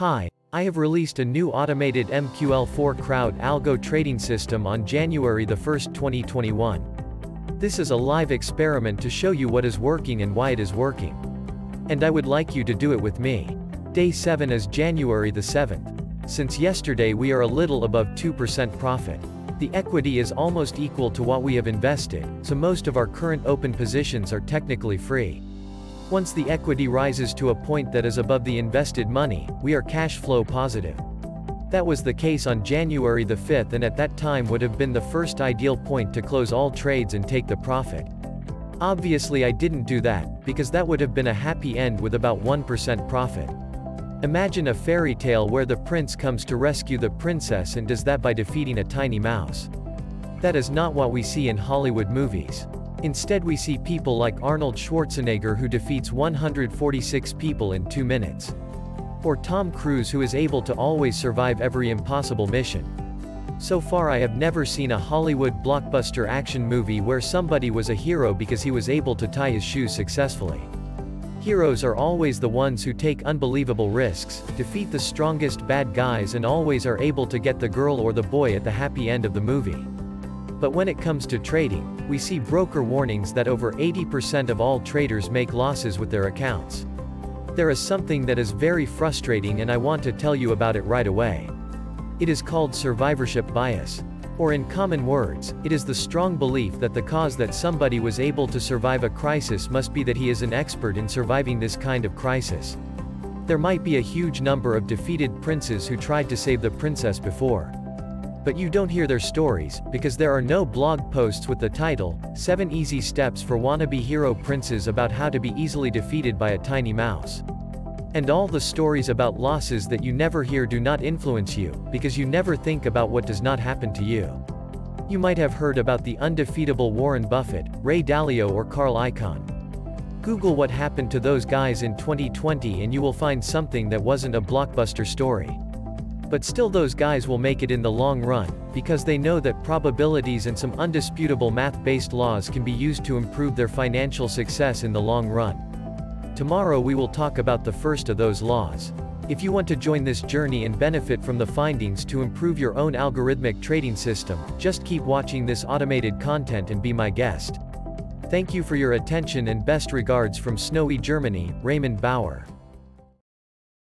Hi, I have released a new automated MQL4 crowd algo trading system on January 1, 2021. This is a live experiment to show you what is working and why it is working. And I would like you to do it with me. Day 7 is January 7th. Since yesterday we are a little above 2% profit. The equity is almost equal to what we have invested, so most of our current open positions are technically free. Once the equity rises to a point that is above the invested money, we are cash flow positive. That was the case on January 5th, and at that time would have been the first ideal point to close all trades and take the profit. Obviously I didn't do that, because that would have been a happy end with about 1% profit. Imagine a fairy tale where the prince comes to rescue the princess and does that by defeating a tiny mouse. That is not what we see in Hollywood movies. Instead we see people like Arnold Schwarzenegger who defeats 146 people in 2 minutes. Or Tom Cruise who is able to always survive every impossible mission. So far I have never seen a Hollywood blockbuster action movie where somebody was a hero because he was able to tie his shoes successfully. Heroes are always the ones who take unbelievable risks, defeat the strongest bad guys, and always are able to get the girl or the boy at the happy end of the movie. But when it comes to trading, we see broker warnings that over 80% of all traders make losses with their accounts. There is something that is very frustrating and I want to tell you about it right away. It is called survivorship bias. Or in common words, it is the strong belief that the cause that somebody was able to survive a crisis must be that he is an expert in surviving this kind of crisis. There might be a huge number of defeated princes who tried to save the princess before. But you don't hear their stories, because there are no blog posts with the title, 7 Easy Steps for Wannabe Hero Princes about how to be easily defeated by a tiny mouse. And all the stories about losses that you never hear do not influence you, because you never think about what does not happen to you. You might have heard about the undefeatable Warren Buffett, Ray Dalio, or Carl Icahn. Google what happened to those guys in 2020 and you will find something that wasn't a blockbuster story. But still those guys will make it in the long run, because they know that probabilities and some undisputable math-based laws can be used to improve their financial success in the long run. Tomorrow we will talk about the first of those laws. If you want to join this journey and benefit from the findings to improve your own algorithmic trading system, just keep watching this automated content and be my guest. Thank you for your attention and best regards from snowy Germany, Raymond Bauer.